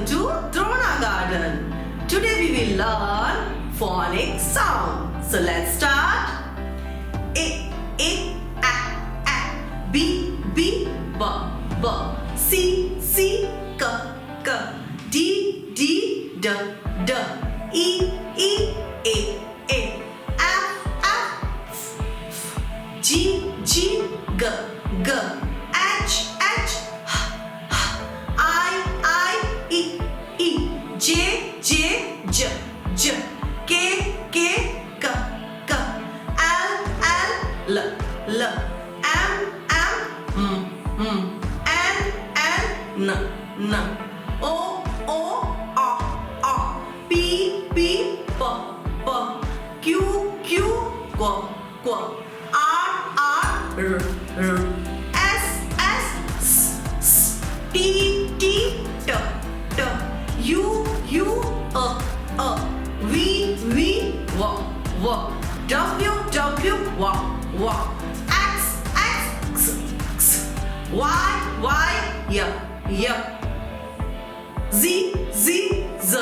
to Dronagarden. Today we will learn phonic sound. So let's start. A, a, B, B, B, B, C, C, K, K, D, D, D, D, E, E, A, F, F, F, G, G, G, G, H, H, I, E, E, J, J, J, J, K, K, K, K, L, L, L, L, M, M, N, N, N, O, O, O, P, P, P, P, Q, Q, Q, Q, R, R, R, S, S, S, T, T, T, T, U, U, V, V, W, W, W, W, W, X, X, X, Y, Y, Y, Y, Z, Z, Z,